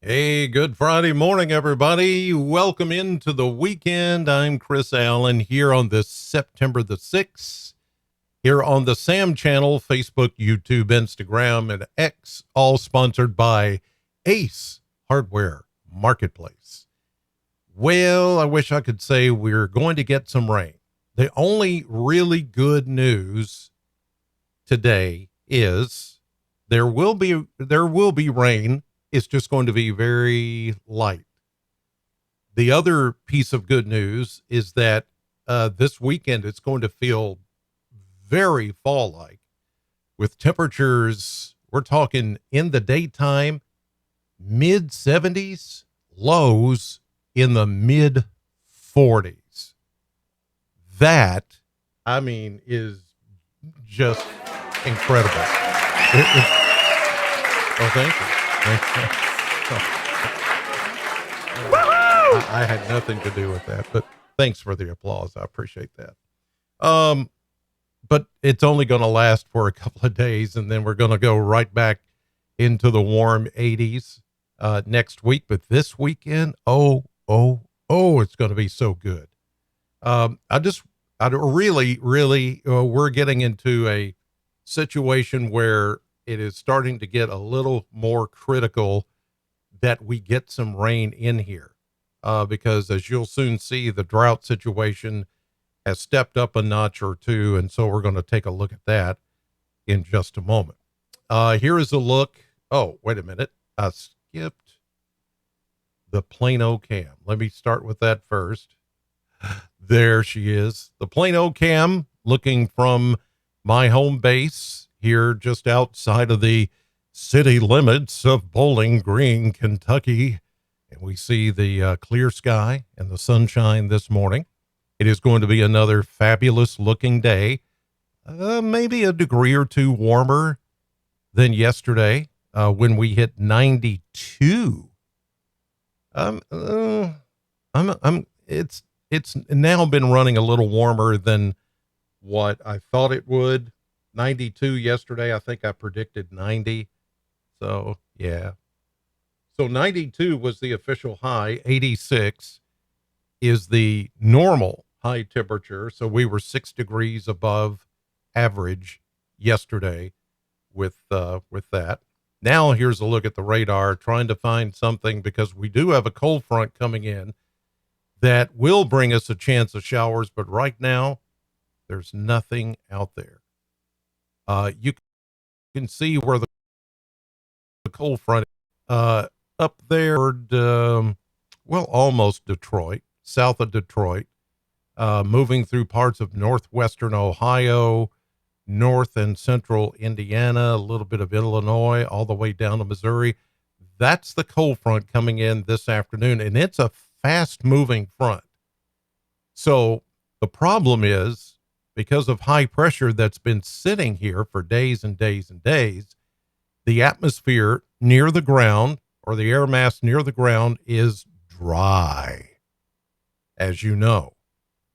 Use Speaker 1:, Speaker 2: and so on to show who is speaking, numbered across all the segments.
Speaker 1: Hey, good Friday morning, everybody. Welcome into the weekend. I'm Chris Allen here on this September the 6th, here on the Sam channel, Facebook, YouTube, Instagram, and X, all sponsored by Ace Hardware Marketplace. Well, I wish I could say we're going to get some rain. The only really good news today is there will be rain. It's just going to be very light. The other piece of good news is that this weekend it's going to feel very fall like with temperatures. We're talking in the daytime, mid 70s, lows in the mid 40s. That, I mean, is just incredible. Oh, thank you. I had nothing to do with that, but thanks for the applause. I appreciate that. Um, but it's only going to last for a couple of days, and then we're going to go right back into the warm 80s next week. But this weekend, it's going to be so good. I really, we're getting into a situation where it is starting to get a little more critical that we get some rain in here. Because as you'll soon see, the drought situation has stepped up a notch or two. And so we're going to take a look at that in just a moment. Here is a look. Oh, wait a minute. I skipped the Plano cam. Let me start with that first. There she is. The Plano cam looking from my home base here just outside of the city limits of Bowling Green, Kentucky. And we see the clear sky and the sunshine this morning. It is going to be another fabulous looking day, maybe a degree or two warmer than yesterday when we hit 92. It's now been running a little warmer than what I thought it would. 92 yesterday. I think I predicted 90. So yeah. So 92 was the official high. 86 is the normal high temperature. So we were 6 degrees above average yesterday with that. Now here's a look at the radar, trying to find something because we do have a cold front coming in that will bring us a chance of showers. But right now there's nothing out there. You can see where the cold front, up there, almost Detroit, south of Detroit, moving through parts of northwestern Ohio, north and central Indiana, a little bit of Illinois, all the way down to Missouri. That's the cold front coming in this afternoon, and it's a fast moving front. So the problem is, because of high pressure that's been sitting here for days and days and days, the atmosphere near the ground, or the air mass near the ground, is dry, as you know.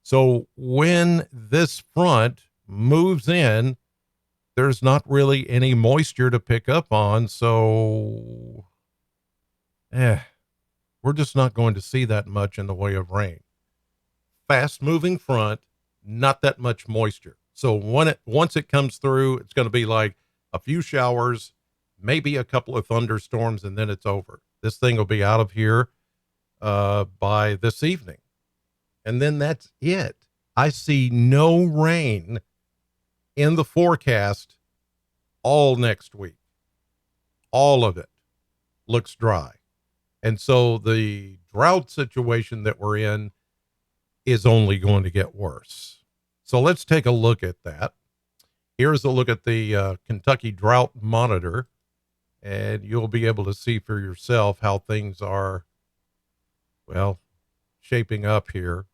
Speaker 1: So when this front moves in, there's not really any moisture to pick up on. So we're just not going to see that much in the way of rain. Fast moving front, not that much moisture. So once it comes through, it's going to be like a few showers, maybe a couple of thunderstorms, and then it's over. This thing will be out of here by this evening. And then that's it. I see no rain in the forecast all next week. All of it looks dry. And so the drought situation that we're in is only going to get worse. So let's take a look at that. Here's a look at the Kentucky Drought Monitor, and you'll be able to see for yourself how things are, well, shaping up here.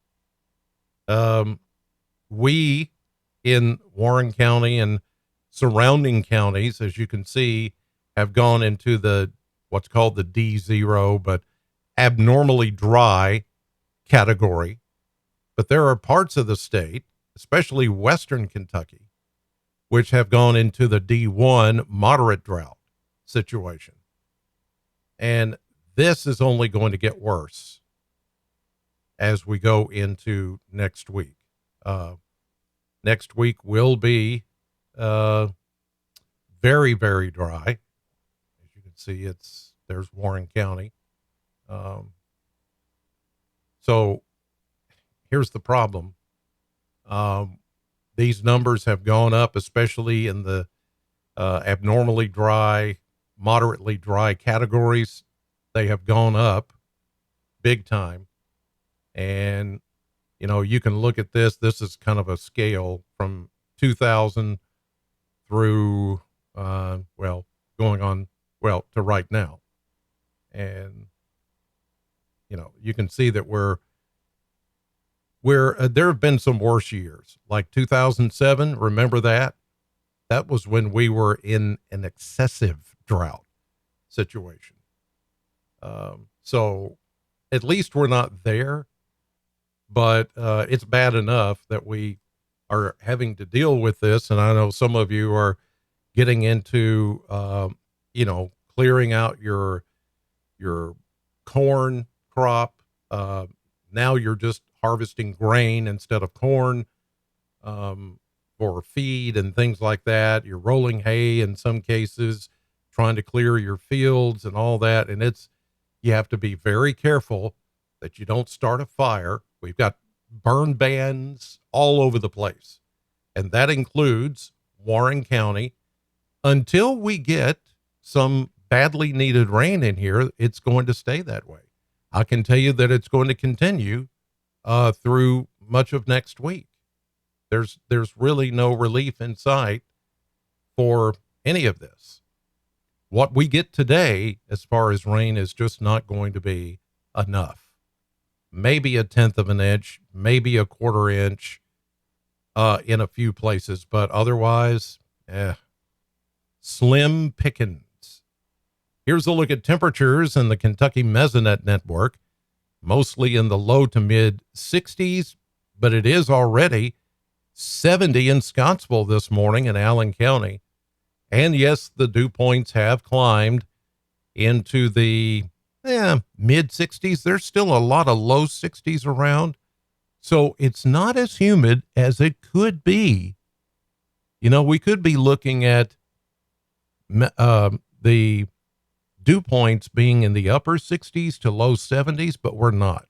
Speaker 1: We in Warren County and surrounding counties, as you can see, have gone into the what's called the D0, but abnormally dry category. But there are parts of the state, especially Western Kentucky, which have gone into the D1 moderate drought situation. And This is only going to get worse as we go into next week. Uh, Next week will be uh, very, very dry. As you can see, there's Warren County. Um, so here's the problem. These numbers have gone up, especially in the abnormally dry, moderately dry categories. They have gone up big time. And, you can look at this. This is kind of a scale from 2000 through, going on, to right now. And, you can see that there have been some worse years, like 2007. Remember that? That was when we were in an excessive drought situation. So at least we're not there, but it's bad enough that we are having to deal with this. And I know some of you are getting into, clearing out your corn crop. Now you're just harvesting grain instead of corn for feed and things like that. You're rolling hay in some cases, trying to clear your fields and all that. And you have to be very careful that you don't start a fire. We've got burn bans all over the place. And that includes Warren County. Until we get some badly needed rain in here, it's going to stay that way. I can tell you that it's going to continue through much of next week. There's really no relief in sight for any of this. What we get today, as far as rain, is just not going to be enough. Maybe 1/10 of an inch, maybe 1/4 inch in a few places, but otherwise, slim pickings. Here's a look at temperatures in the Kentucky Mesonet network, mostly in the low to mid 60s, but it is already 70 in Scottsville this morning in Allen County. And yes, the dew points have climbed into the mid 60s. There's still a lot of low 60s around. So it's not as humid as it could be. We could be looking at the dew points being in the upper 60s to low 70s, but we're not.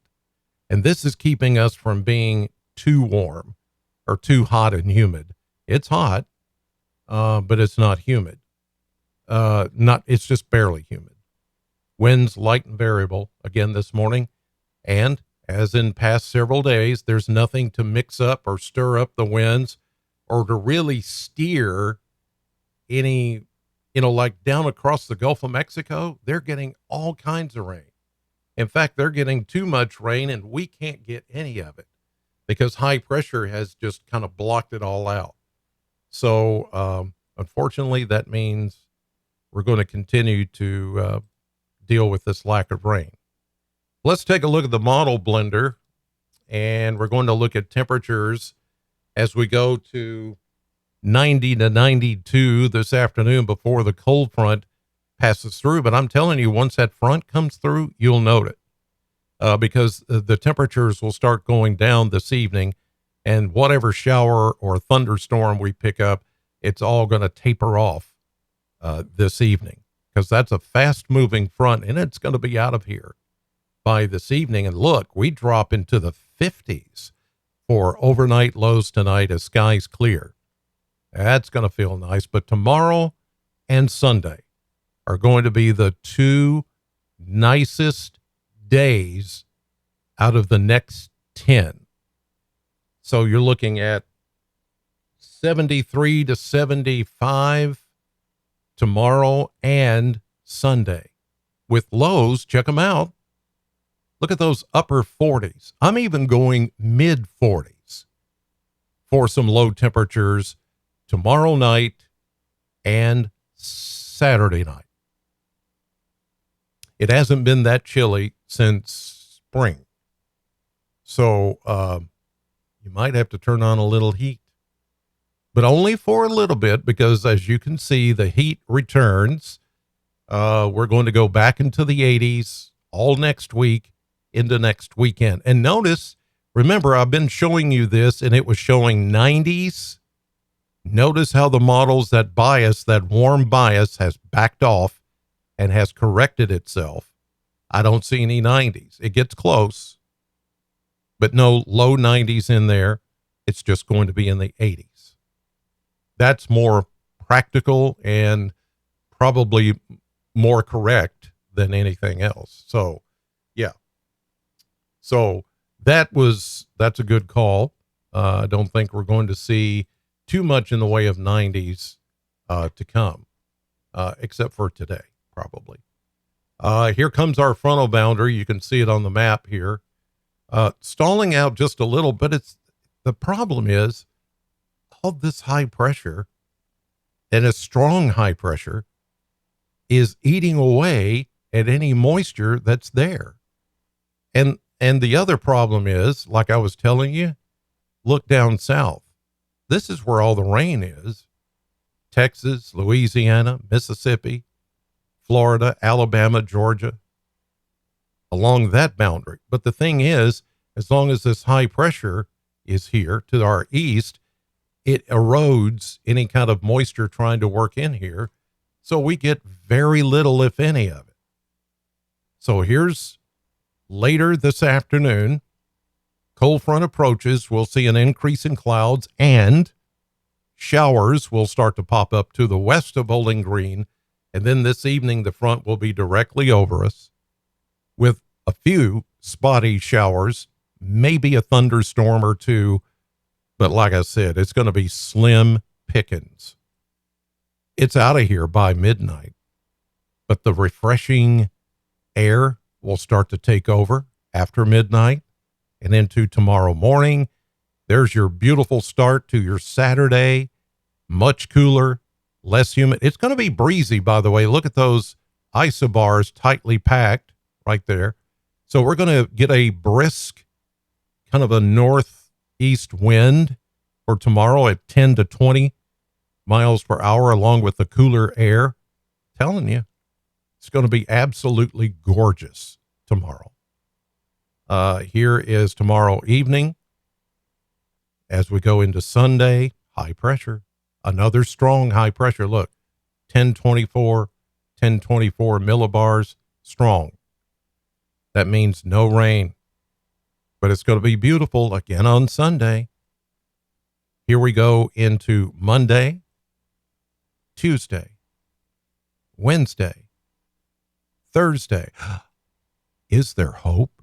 Speaker 1: And this is keeping us from being too warm or too hot and humid. It's hot, but it's not humid. It's just barely humid. Winds light and variable again this morning. And as in past several days, there's nothing to mix up or stir up the winds or to really steer any, like down across the Gulf of Mexico, they're getting all kinds of rain. In fact, they're getting too much rain and we can't get any of it because high pressure has just kind of blocked it all out. So, unfortunately, that means we're going to continue to deal with this lack of rain. Let's take a look at the model blender, and we're going to look at temperatures as we go to 90 to 92 this afternoon before the cold front passes through. But I'm telling you, once that front comes through, you'll note it because the temperatures will start going down this evening, and whatever shower or thunderstorm we pick up, it's all going to taper off this evening because that's a fast moving front and it's going to be out of here by this evening. And look, we drop into the 50s for overnight lows tonight as skies clear. That's going to feel nice. But tomorrow and Sunday are going to be the two nicest days out of the next 10. So you're looking at 73 to 75 tomorrow and Sunday with lows. Check them out. Look at those upper 40s. I'm even going mid 40s for some low temperatures tomorrow night and Saturday night. It hasn't been that chilly since spring. So, you might have to turn on a little heat, but only for a little bit, because as you can see, the heat returns. We're going to go back into the 80s all next week into next weekend. And notice, remember, I've been showing you this and it was showing 90s. Notice how the models, that bias, that warm bias has backed off and has corrected itself. I don't see any 90s. It gets close, but no low 90s in there. It's just going to be in the 80s. That's more practical and probably more correct than anything else. So, yeah. So that's a good call. I don't think we're going to see too much in the way of 90s to come, except for today, probably. Here comes our frontal boundary. You can see it on the map here. Stalling out just a little, but the problem is all this high pressure, and a strong high pressure, is eating away at any moisture that's there. And the other problem is, like I was telling you, look down south. This is where all the rain is. Texas, Louisiana, Mississippi, Florida, Alabama, Georgia, along that boundary. But the thing is, as long as this high pressure is here to our east, it erodes any kind of moisture trying to work in here. So we get very little, if any, of it. So here's later this afternoon, cold front approaches. We'll see an increase in clouds and showers will start to pop up to the west of Bowling Green. And then this evening, the front will be directly over us with a few spotty showers, maybe a thunderstorm or two. But like I said, it's going to be slim pickings. It's out of here by midnight, but the refreshing air will start to take over after midnight and into tomorrow morning. There's your beautiful start to your Saturday, much cooler, less humid. It's going to be breezy, by the way. Look at those isobars tightly packed right there. So we're going to get a brisk kind of a northeast wind for tomorrow at 10 to 20 miles per hour, along with the cooler air. Telling you, it's going to be absolutely gorgeous tomorrow. Here is tomorrow evening. As we go into Sunday, high pressure, another strong high pressure. Look, 1024 millibars strong. That means no rain, but it's going to be beautiful again on Sunday. Here we go into Monday, Tuesday, Wednesday, Thursday. Is there hope?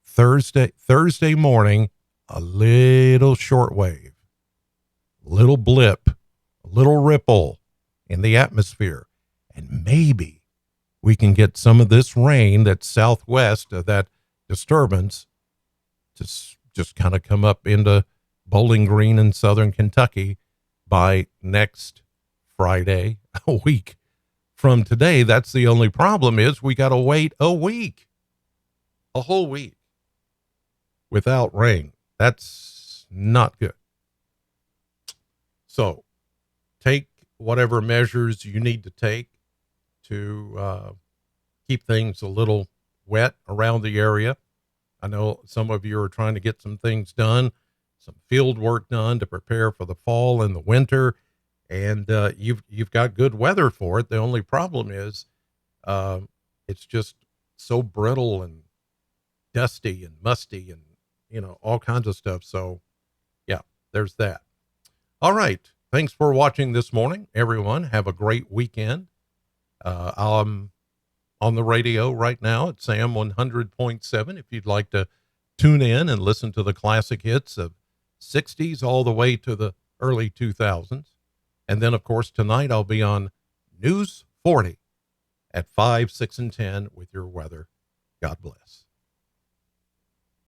Speaker 1: Thursday morning, a little shortwave, little blip, a little ripple in the atmosphere. And maybe we can get some of this rain that's southwest of that disturbance to just kind of come up into Bowling Green in southern Kentucky by next Friday, a week from today. That's the only problem is we got to wait a whole week without rain. That's not good. So take whatever measures you need to take to keep things a little wet around the area. I know some of you are trying to get some things done, some field work done to prepare for the fall and the winter, and you've got good weather for it. The only problem is it's just so brittle and dusty and musty and all kinds of stuff. So yeah, there's that. All right, thanks for watching this morning, everyone. Have a great weekend. I'm on the radio right now at Sam 100.7 if you'd like to tune in and listen to the classic hits of 60s all the way to the early 2000s. And then, of course, tonight I'll be on News 40 at 5, 6, and 10 with your weather. God bless.